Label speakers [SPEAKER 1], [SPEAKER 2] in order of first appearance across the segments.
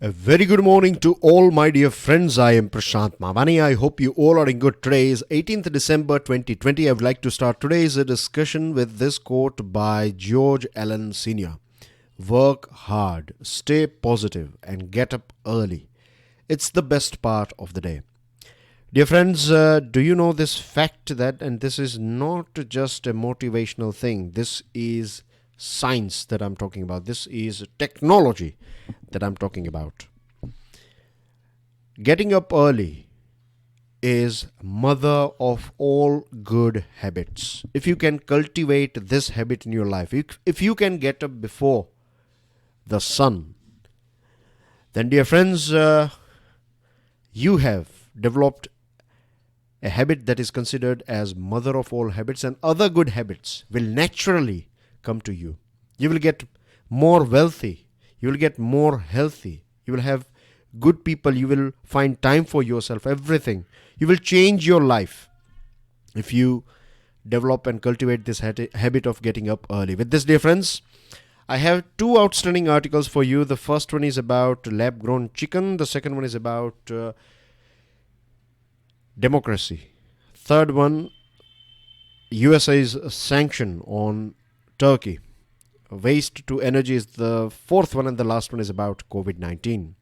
[SPEAKER 1] A very good morning to all my dear friends. I am Prashant Mavani. I hope you all are in good. Today is 18th December 2020. I would like to start today's discussion with this quote by George Allen Sr. Work hard, stay positive, and get up early. It's the best part of the day. Dear friends, do you know this fact that, and this is not just a motivational thing, this is science that I'm talking about, this is technology that I'm talking about. Getting up early is mother of all good habits. If you can cultivate this habit in your life, if you can get up before the sun, then dear friends, you have developed a habit that is considered as mother of all habits, and other good habits will naturally come to you. You will get more wealthy, you will get more healthy, you will have good people, you will find time for yourself, everything. You will change your life if you develop and cultivate this habit of getting up early. With this, dear friends, I have two outstanding articles for you. The first one is about lab grown chicken, the second one is about democracy. Third one, USA's sanction on Turkey. Waste to energy is the fourth one, and the last one is about COVID-19.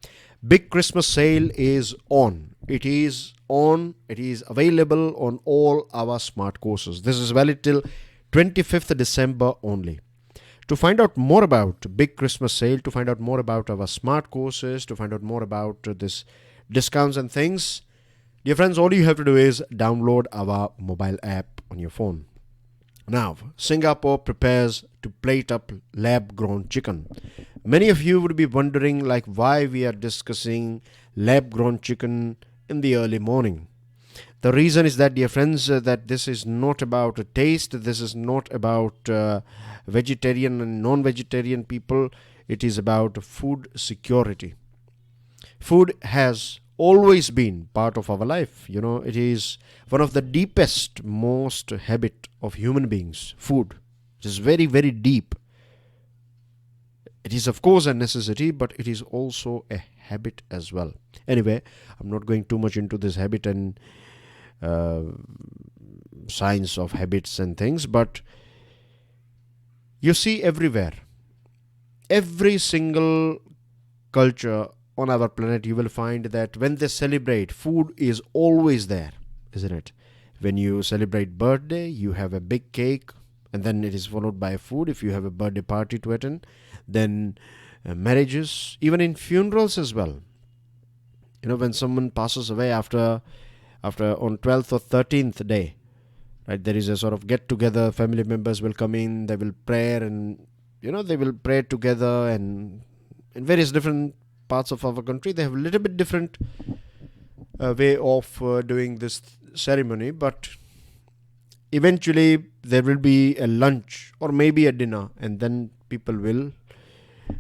[SPEAKER 1] Big Christmas sale is on. It is on. It is available on all our smart courses. This is valid till 25th December only. To find out more about Big Christmas sale, to find out more about our smart courses, to find out more about this discounts and things, dear friends, all you have to do is download our mobile app on your phone. Now, Singapore prepares to plate up lab-grown chicken. Many of you would be wondering why we are discussing lab-grown chicken in the early morning. The reason is that, dear friends, that this is not about a taste. This is not about vegetarian and non-vegetarian people. It is about food security. Food has always been part of our life. It is one of the deepest, most habit of human beings. Food. It is very, very deep. It is, of course, a necessity, but it is also a habit as well. Anyway, I'm not going too much into this habit and science of habits and things, but you see everywhere, every single culture on our planet, you will find that when they celebrate, food is always there, isn't it? When you celebrate birthday, you have a big cake, and then it is followed by food. If you have a birthday party to attend, then marriages, even in funerals as well. When someone passes away after on 12th or 13th day, right, there is a sort of get together. Family members will come in, they will pray, and they will pray together. And in various different parts of our country, they have a little bit different way of doing this ceremony, but eventually there will be a lunch or maybe a dinner, and then people will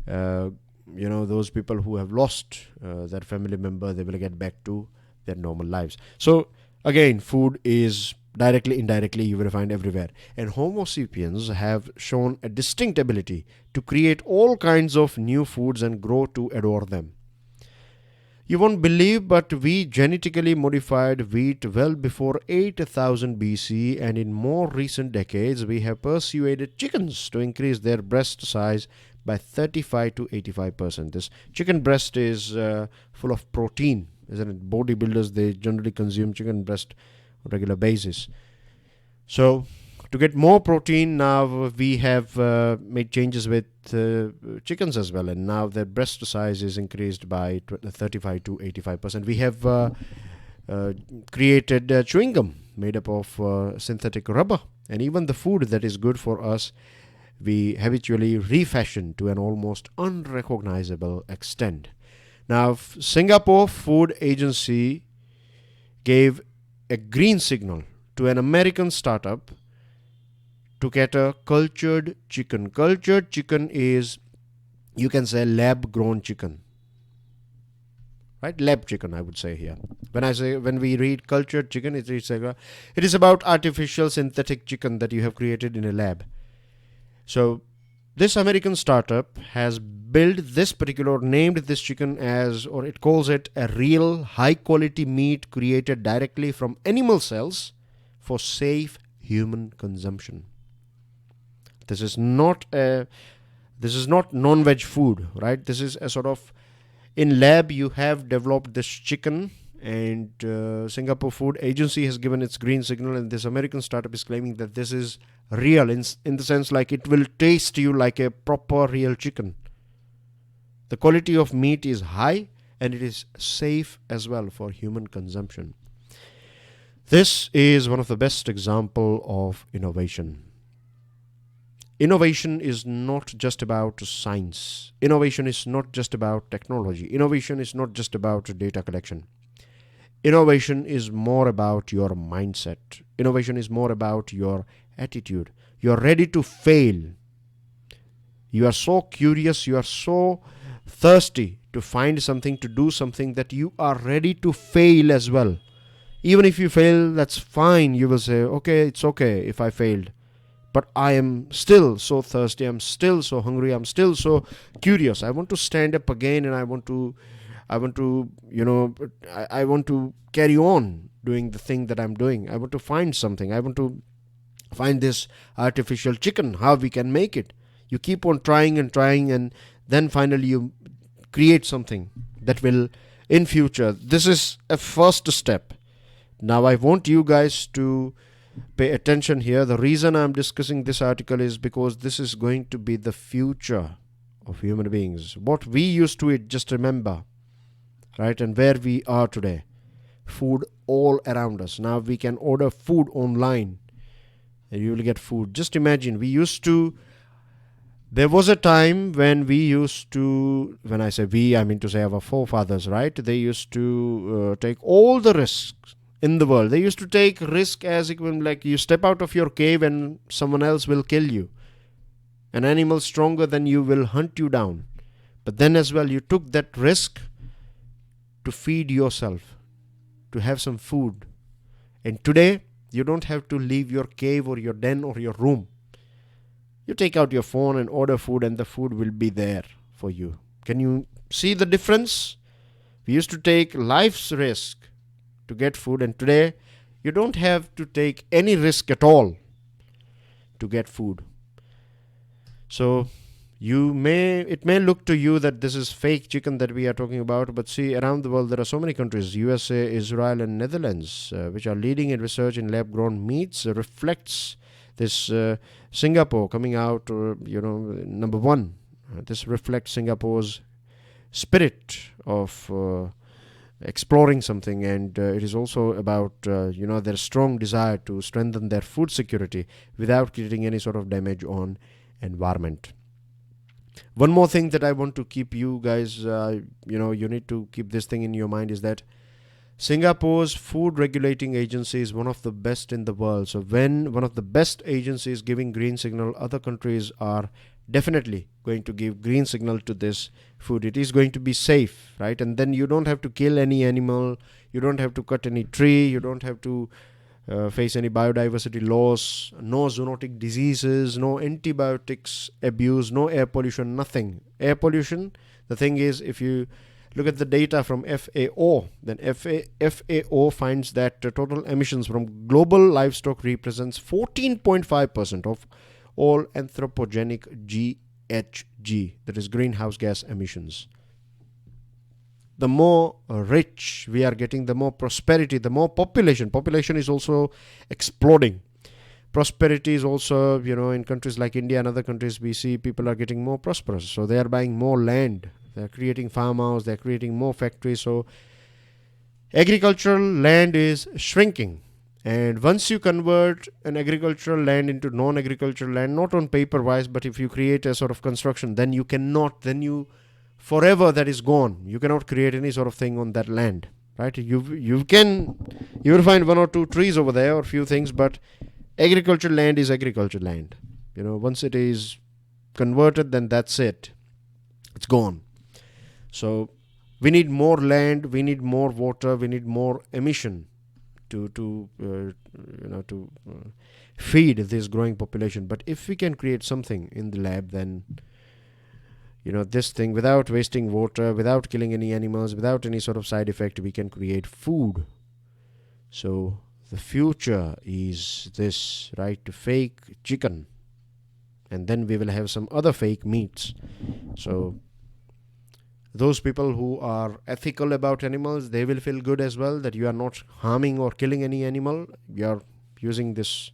[SPEAKER 1] those people who have lost their family member, they will get back to their normal lives. So again, food is directly, indirectly, you will find everywhere. And Homo sapiens have shown a distinct ability to create all kinds of new foods and grow to adore them. You won't believe, but we genetically modified wheat well before 8000 BC, and in more recent decades, we have persuaded chickens to increase their breast size by 35 to 85%. This chicken breast is full of protein, isn't it? Bodybuilders, they generally consume chicken breast on a regular basis. So, to get more protein, now we have made changes with chickens as well, and now their breast size is increased by 35 to 85%. We have created chewing gum made up of synthetic rubber, and even the food that is good for us, we habitually refashion to an almost unrecognizable extent. Now, Singapore Food Agency gave a green signal to an American startup to get a cultured chicken. Cultured chicken is, you can say, lab-grown chicken. Right? Lab chicken, I would say here. When we read cultured chicken, it is about artificial synthetic chicken that you have created in a lab. So This American startup has built this particular, named this chicken as, or it calls it a real high quality meat created directly from animal cells for safe human consumption. This is not non-veg food, right? This is a sort of, in lab you have developed this chicken, and Singapore Food Agency has given its green signal, and this American startup is claiming that this is real in the sense like it will taste you like a proper real chicken. The quality of meat is high and it is safe as well for human consumption. This is one of the best example of innovation. Innovation is not just about science. Innovation is not just about technology. Innovation is not just about data collection. Innovation is more about your mindset. Innovation is more about your attitude. You are ready to fail. You are so curious, you are so thirsty to find something, to do something, that you are ready to fail as well. Even if you fail, that's fine. You will say, okay, it's okay if I failed. But I am still so thirsty, I'm still so hungry, I'm still so curious. I want to stand up again, and I want to carry on doing the thing that I'm doing. I want to find something. I want to find this artificial chicken, how we can make it. You keep on trying and trying, and then finally you create something that will, in future, this is a first step. Now I want you guys to pay attention here. The reason I'm discussing this article is because this is going to be the future of human beings. What we used to eat, just remember, right? And where we are today. Food all around us. Now we can order food online and you will get food. Just imagine, there was a time when we used to, when I say we, I mean to say our forefathers, right? They used to take all the risks in the world. They used to take risk as equivalent, like you step out of your cave and someone else will kill you. An animal stronger than you will hunt you down. But then as well, you took that risk to feed yourself, to have some food. And today, you don't have to leave your cave or your den or your room. You take out your phone and order food, and the food will be there for you. Can you see the difference? We used to take life's risk to get food, and today you don't have to take any risk at all to get food. So it may look to you that this is fake chicken that we are talking about, but see, around the world there are so many countries, USA, Israel and Netherlands, which are leading in research in lab grown meats. Reflects this Singapore coming out number one. This reflects Singapore's spirit of exploring something, and it is also about their strong desire to strengthen their food security without creating any sort of damage on environment. One more thing that I want to keep you guys, you need to keep this thing in your mind, is that Singapore's food regulating agency is one of the best in the world. So when one of the best agencies giving green signal, other countries are definitely going to give green signal to this food. It is going to be safe, right? And then you don't have to kill any animal, you don't have to cut any tree, you don't have to face any biodiversity loss, no zoonotic diseases, no antibiotics abuse, no air pollution, nothing. Air pollution, the thing is, if you look at the data from FAO, then FAO finds that total emissions from global livestock represents 14.5% of all anthropogenic GHG, that is greenhouse gas emissions. The more rich we are getting, the more prosperity, the more population. Population is also exploding. Prosperity is also, in countries like India and other countries, we see people are getting more prosperous. So they are buying more land. They are creating farmhouse. They are creating more factories. So agricultural land is shrinking. And once you convert an agricultural land into non-agricultural land, not on paper wise, but if you create a sort of construction, then forever that is gone. You cannot create any sort of thing on that land, right? You will find one or two trees over there or few things, but agricultural land is agricultural land. Once it is converted, then that's it. It's gone. So we need more land, we need more water, we need more emission to feed this growing population. But if we can create something in the lab, then this thing, without wasting water, without killing any animals, without any sort of side effect, we can create food. So the future is this, right? Fake chicken, and then we will have some other fake meats. So those people who are ethical about animals, they will feel good as well, that you are not harming or killing any animal. You are using this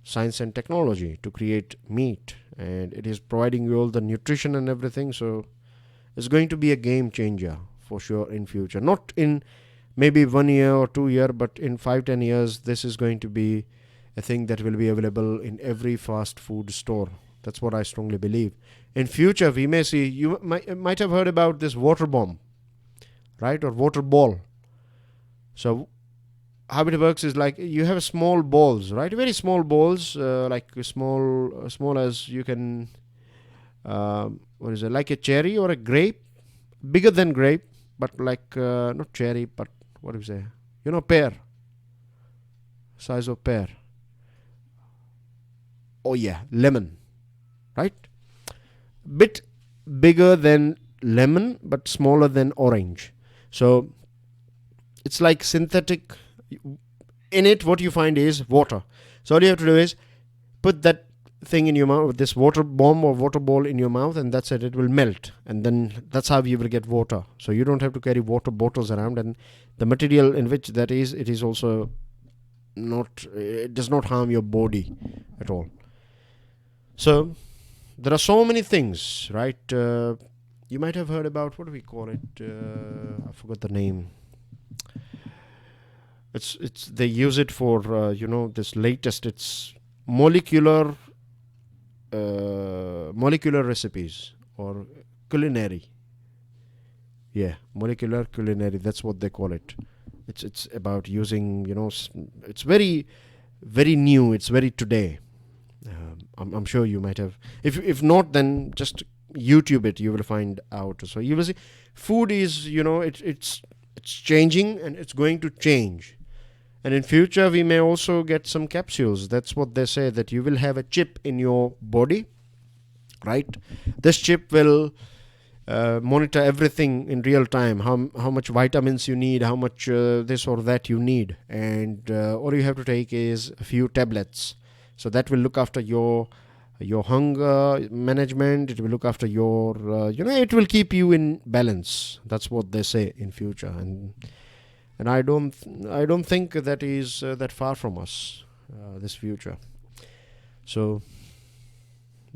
[SPEAKER 1] science and technology to create meat, and it is providing you all the nutrition and everything. So it's going to be a game changer for sure in future. Not in maybe 1 year or 2 year, but in 5-10 years, this is going to be a thing that will be available in every fast food store. That's what I strongly believe. In future, we may see, you might have heard about this water bomb, right? Or water ball. So how it works is like you have small balls, right? Very small balls, like small as you can, what is it? Like a cherry or a grape, bigger than grape, but like not cherry, but what do you say? Pear, size of pear. Oh yeah, lemon, right? Bit bigger than lemon, but smaller than orange. So it's like synthetic. In it, what you find is water. So all you have to do is put that thing in your mouth, this water bomb or water ball in your mouth, and that's it. It will melt, and then that's how you will get water. So you don't have to carry water bottles around, and the material in which that is, it is also not, it does not harm your body at all. So there are so many things, right? You might have heard about, what do we call it? I forgot the name. It's they use it for this latest. It's molecular recipes or culinary. Yeah, molecular culinary. That's what they call it. It's about using, it's very, very new. It's very today. I'm sure you might have. If not, then just YouTube it. You will find out. So you will see, food is, it's changing, and it's going to change. And in future, we may also get some capsules. That's what they say, that you will have a chip in your body, right? This chip will monitor everything in real time, how much vitamins you need, how much this or that you need. And all you have to take is a few tablets. So that will look after your hunger management. It will look after your, it will keep you in balance. That's what they say in future. And I don't think that is that far from us, this future. So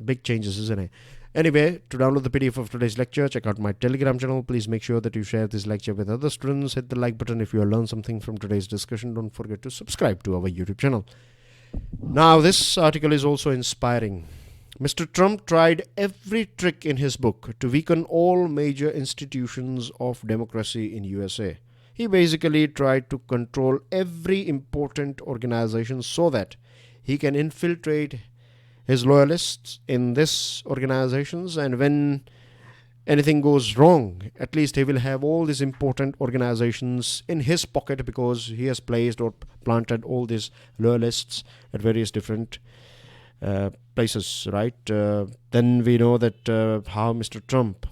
[SPEAKER 1] big changes, isn't it? Anyway, to download the PDF of today's lecture, check out my Telegram channel. Please make sure that you share this lecture with other students. Hit the like button if you have learned something from today's discussion. Don't forget to subscribe to our YouTube channel. Now, this article is also inspiring. Mr. Trump tried every trick in his book to weaken all major institutions of democracy in USA. He basically tried to control every important organization so that he can infiltrate his loyalists in these organizations, and when anything goes wrong, at least he will have all these important organizations in his pocket, because he has placed or planted all these loyalists at various different places, right? Then we know that how Mr. Trump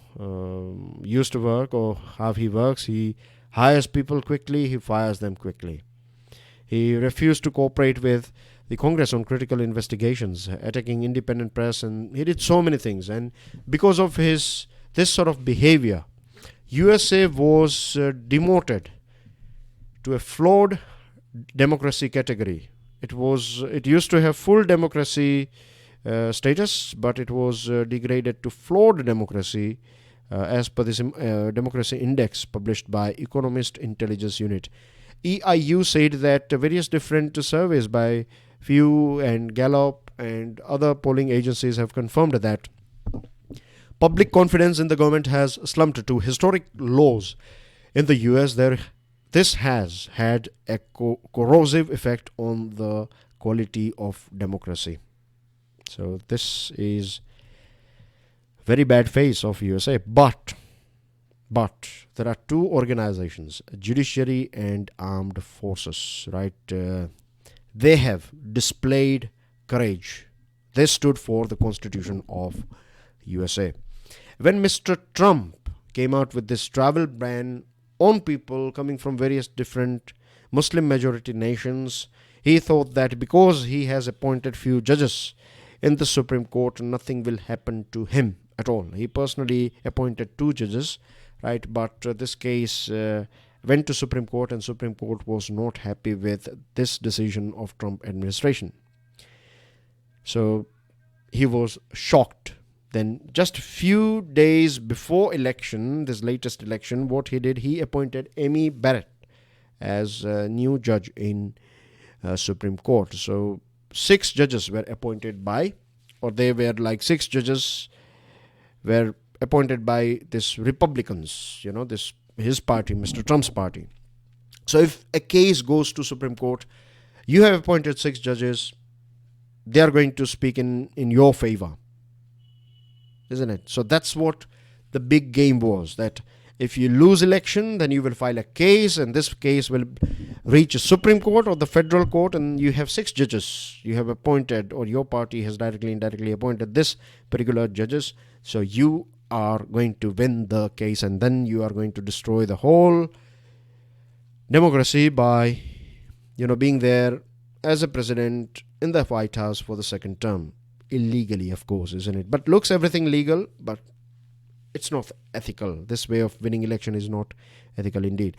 [SPEAKER 1] used to work, or how he works. He hires people quickly, he fires them quickly. He refused to cooperate with the Congress on critical investigations, attacking independent press, and he did so many things. And because of this sort of behavior, USA was demoted to a flawed democracy category. It used to have full democracy status, but it was degraded to flawed democracy as per this democracy index published by Economist Intelligence Unit. EIU said that various different surveys by Pew and Gallup and other polling agencies have confirmed that public confidence in the government has slumped to historic lows in the US. This has had a corrosive effect on the quality of democracy. So this is very bad face of USA. But But there are two organizations, judiciary and armed forces, right? They have displayed courage. They stood for the Constitution of USA. When Mr. Trump came out with this travel ban on people coming from various different Muslim majority nations, he thought that because he has appointed few judges in the Supreme Court, nothing will happen to him at all. He personally appointed two judges, right? But this case went to Supreme Court, and Supreme Court was not happy with this decision of Trump administration. So he was shocked. Then just few days before election, this latest election, what he did, he appointed Amy Barrett as a new judge in Supreme Court. So 6 judges were appointed by, or they were like 6 judges were appointed by this Republicans, this his party, Mr. Trump's party. So if a case goes to Supreme Court, you have appointed 6 judges, they are going to speak in your favor, isn't it? So that's what the big game was, that if you lose election, then you will file a case, and this case will reach a Supreme Court or the federal court, and you have 6 judges you have appointed, or your party has directly, indirectly appointed this particular judges. So you are going to win the case, and then you are going to destroy the whole democracy by, being there as a president in the White House for the second term. Illegally, of course, isn't it? But looks everything legal, but it's not ethical. This way of winning election is not ethical indeed.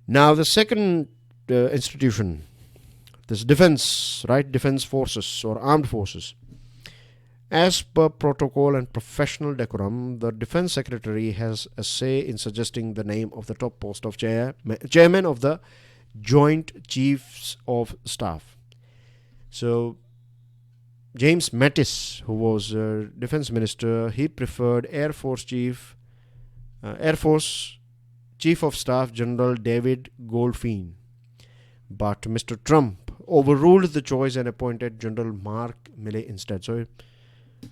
[SPEAKER 1] Now, the second institution, this defense, right? Defense forces or armed forces. As per protocol and professional decorum, the defense secretary has a say in suggesting the name of the top post of chairman of the Joint Chiefs of Staff. So James Mattis, who was defense minister, he preferred Air Force Chief of Staff General David Goldfein. But Mr. Trump overruled the choice and appointed General Mark Milley instead. So,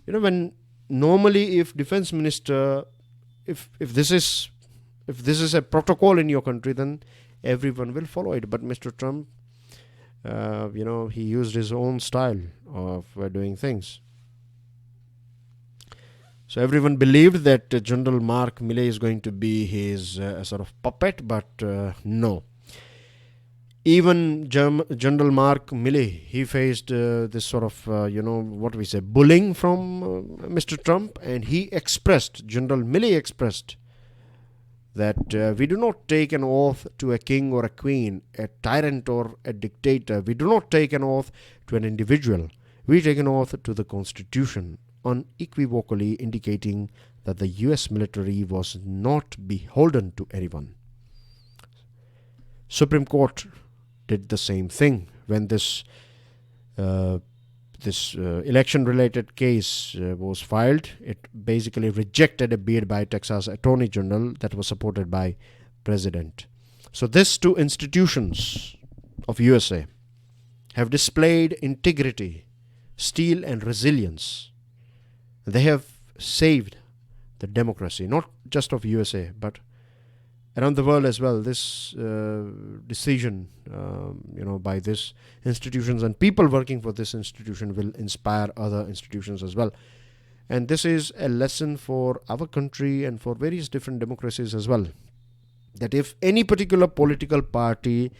[SPEAKER 1] when normally if defense minister, if this is a protocol in your country, then everyone will follow it. But Mr. Trump, he used his own style of doing things. So everyone believed that General Mark Milley is going to be his sort of puppet, but no. Even General Mark Milley, he faced this sort of, bullying from Mr. Trump, and General Milley expressed that we do not take an oath to a king or a queen, a tyrant or a dictator. We do not take an oath to an individual. We take an oath to the Constitution, unequivocally indicating that the US military was not beholden to anyone. Supreme Court did the same thing when this election-related case was filed. It basically rejected a bid by Texas Attorney General that was supported by President. So these two institutions of USA have displayed integrity, steel, and resilience. They have saved the democracy, not just of USA, but around the world as well. This decision, by these institutions and people working for this institution will inspire other institutions as well. And this is a lesson for our country and for various different democracies as well. That if any particular political party,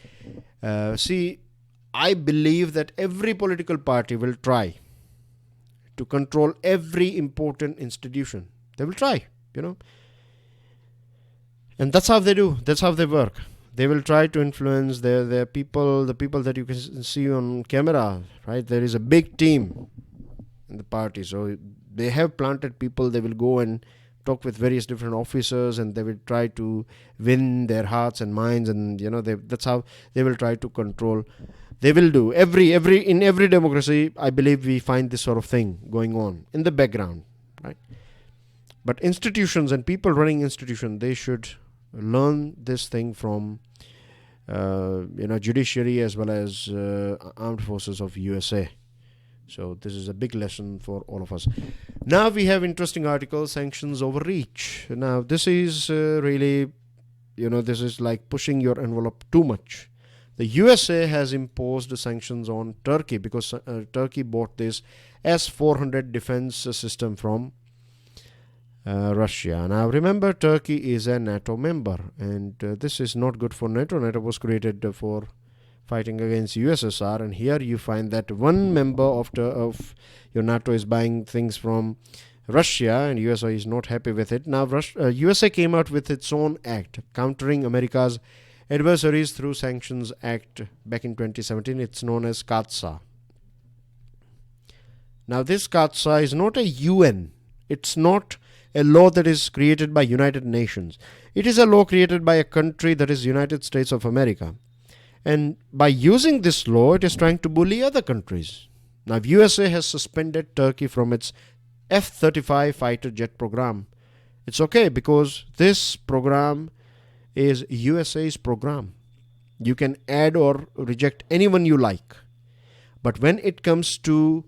[SPEAKER 1] I believe that every political party will try to control every important institution. They will try, And that's how they do. That's how they work. They will try to influence their people, the people that you can see on camera, right? There is a big team in the party. So they have planted people. They will go and talk with various different officers, and they will try to win their hearts and minds. And, that's how they will try to control. They will do. In every democracy, I believe we find this sort of thing going on in the background, right? But institutions and people running institutions, they should learn this thing from judiciary as well as armed forces of USA. So this is a big lesson for all of us. Now we have interesting article, Sanctions Overreach. Now this is really, this is like pushing your envelope too much. The USA has imposed sanctions on Turkey because Turkey bought this S400 defense system from Russia. Now remember, Turkey is a NATO member, and this is not good for NATO. NATO was created for fighting against USSR, and here you find that one member of your NATO is buying things from Russia, and USA is not happy with it. Now USA came out with its own act countering America's adversaries through Sanctions Act back in 2017. It's known as CAATSA. Now this CAATSA is not a UN. It's not a law that is created by United Nations. It is a law created by a country, that is United States of America. And by using this law, it is trying to bully other countries. Now USA has suspended Turkey from its F35 fighter jet program. It's okay because this program is USA's program. You can add or reject anyone you like. But when it comes to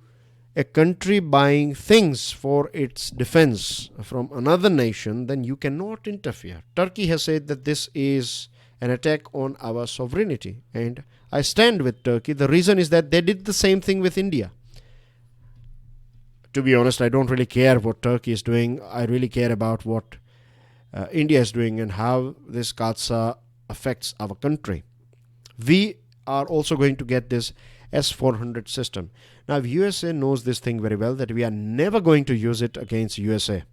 [SPEAKER 1] a country buying things for its defense from another nation, then you cannot interfere. Turkey has said that this is an attack on our sovereignty, and I stand with Turkey. The reason is that they did the same thing with India. To be honest, I don't really care what Turkey is doing. I really care about what India is doing and how this CAATSA affects our country. We are also going to get this S400 system. Now, USA knows this thing very well, that we are never going to use it against USA.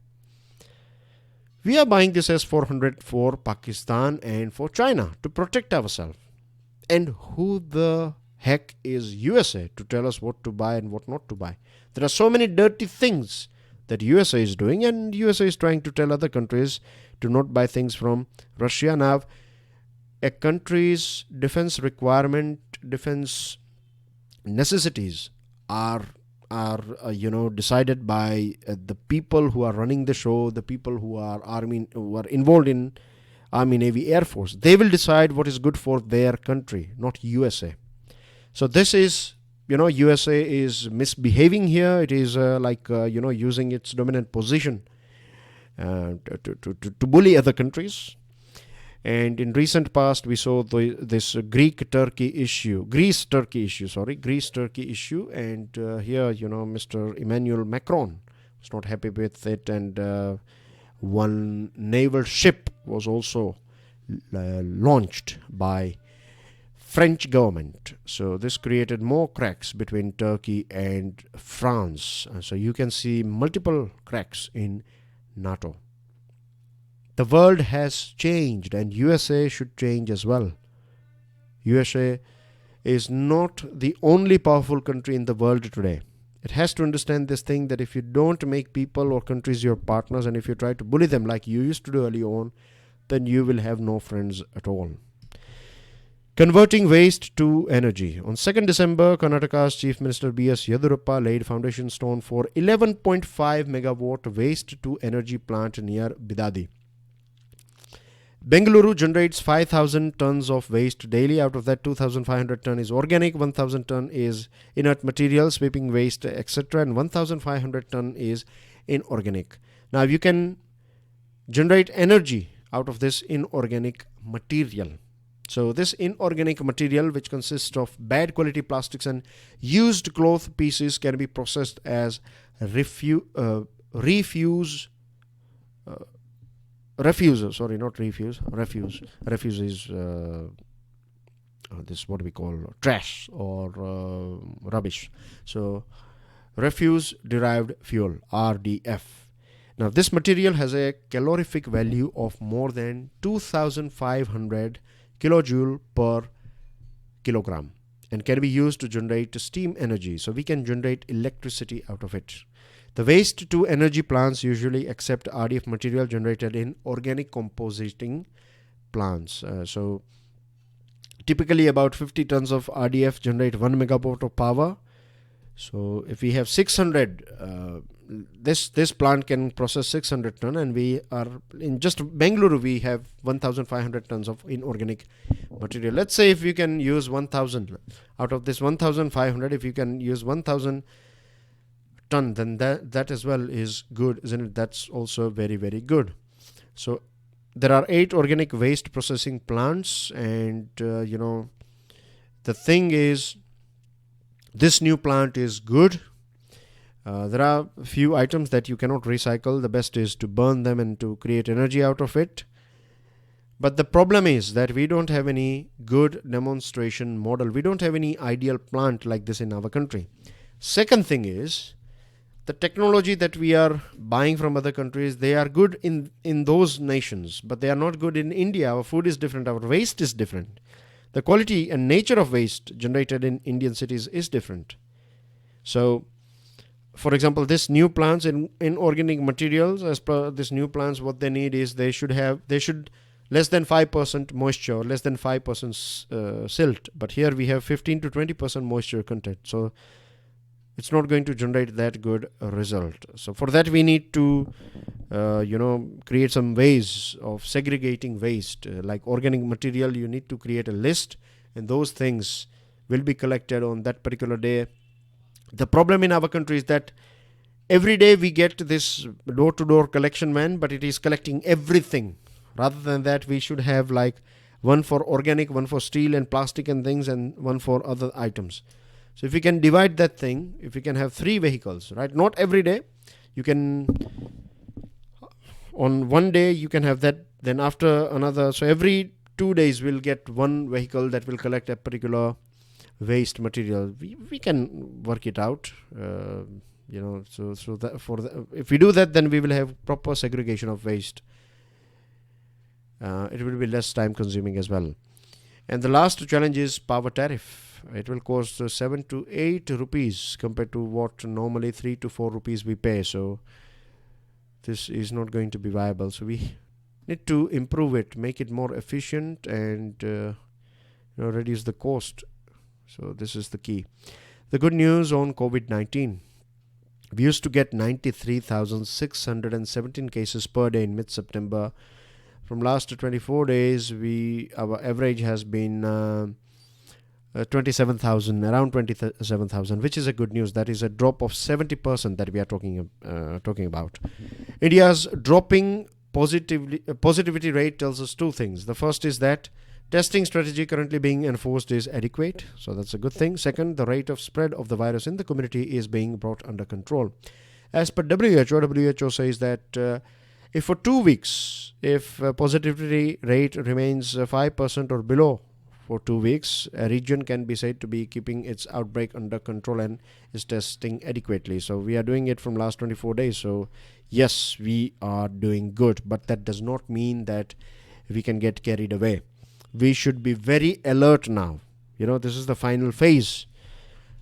[SPEAKER 1] We are buying this S400 for Pakistan and for China to protect ourselves. And who the heck is USA to tell us what to buy and what not to buy? There are so many dirty things that USA is doing, and USA is trying to tell other countries to not buy things from Russia. Now, a country's defense requirement, defense necessities are decided by the people who are running the show, the people who are involved in Army, Navy, Air Force. They will decide what is good for their country, not USA. So this is, USA is misbehaving here. It is using its dominant position to bully other countries. And in recent past, we saw this Greece-Turkey issue. And here, Mr. Emmanuel Macron was not happy with it, and one naval ship was also launched by French government. So this created more cracks between Turkey and France. So you can see multiple cracks in NATO. The world has changed, and USA should change as well. USA is not the only powerful country in the world today. It has to understand this thing, that if you don't make people or countries your partners, and if you try to bully them like you used to do early on, then you will have no friends at all. Converting waste to energy. On 2nd December, Karnataka's Chief Minister B.S. Yedurappa laid foundation stone for 11.5 megawatt waste to energy plant near Bidadi. Bengaluru generates 5,000 tons of waste daily. Out of that, 2,500 ton is organic, 1,000 ton is inert material, sweeping waste, etc. and 1,500 ton is inorganic. Now, you can generate energy out of this inorganic material. So this inorganic material, which consists of bad quality plastics and used cloth pieces, can be processed as refuse is this what we call trash or rubbish. So refuse derived fuel, RDF. Now this material has a calorific value of more than 2,500 kilojoule per kilogram and can be used to generate steam energy. So we can generate electricity out of it. The waste to energy plants usually accept RDF material generated in organic compositing plants. So typically about 50 tons of RDF generate 1 megawatt of power. So if we have 600, this plant can process 600 ton, and we are in just Bengaluru we have 1,500 tons of inorganic material. Let's say if you can use 1,000 out of this 1,500, if you can use 1,000 ton, then that as well is good, isn't it? That's also very, very good. So there are 8 organic waste processing plants, and the thing is, this new plant is good. There are a few items that you cannot recycle. The best is to burn them and to create energy out of it. But the problem is that we don't have any good demonstration model. We don't have any ideal plant like this in our country. Second thing is, the technology that we are buying from other countries, they are good in those nations, but they are not good in India. Our food is different, our waste is different. The quality and nature of waste generated in Indian cities is different. So, for example, this new plants in organic materials, as per this new plants, what they need is they should less than 5% moisture, less than 5% silt. But here we have 15 to 20% moisture content. So it's not going to generate that good result. So for that we need to create some ways of segregating waste. Like organic material, you need to create a list, and those things will be collected on that particular day. The problem in our country is that every day we get this door-to-door collection man, but it is collecting everything. Rather than that, we should have like one for organic, one for steel and plastic and things, and one for other items. So if we can divide that thing, if we can have 3 vehicles, right? Not every day. You can, on one day you can have that, then after another. So every 2 days we'll get one vehicle that will collect a particular waste material. We can work it out. So that if we do that, then we will have proper segregation of waste. It will be less time consuming as well. And the last challenge is power tariff. It will cost 7 to 8 rupees compared to what normally 3 to 4 rupees we pay. So this is not going to be viable. So we need to improve it, make it more efficient, and reduce the cost. So this is the key. The good news on COVID-19. We used to get 93,617 cases per day in mid-September. From last 24 days, our average has been 27,000, around 27,000, which is a good news. That is a drop of 70% that we are talking about. India's dropping positivity rate tells us 2 things. The first is that testing strategy currently being enforced is adequate, so that's a good thing. Second, the rate of spread of the virus in the community is being brought under control. As per WHO says that if for 2 weeks, if positivity rate remains 5% or below for 2 weeks, a region can be said to be keeping its outbreak under control and is testing adequately. So we are doing it from last 24 days. So yes, we are doing good, but that does not mean that we can get carried away. We should be very alert now. This is the final phase.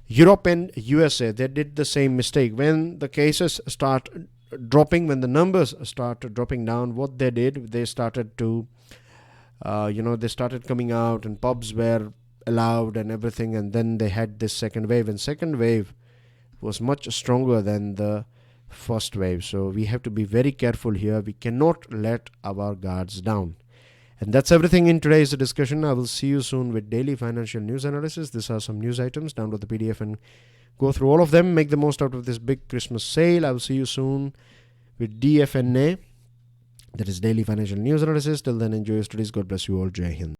[SPEAKER 1] Europe and USA, they did the same mistake. When the cases start dropping, when the numbers start dropping down, what they did, they started to they started coming out, and pubs were allowed and everything, and then they had this second wave, and second wave was much stronger than the first wave. So we have to be very careful here. We cannot let our guards down. And that's everything in today's discussion. I will see you soon with daily financial news analysis. These are some news items. Download the PDF and go through all of them. Make the most out of this big Christmas sale. I will see you soon with DFNA. That is daily financial news analysis. Till then, enjoy your studies. God bless you all. Jai Hind.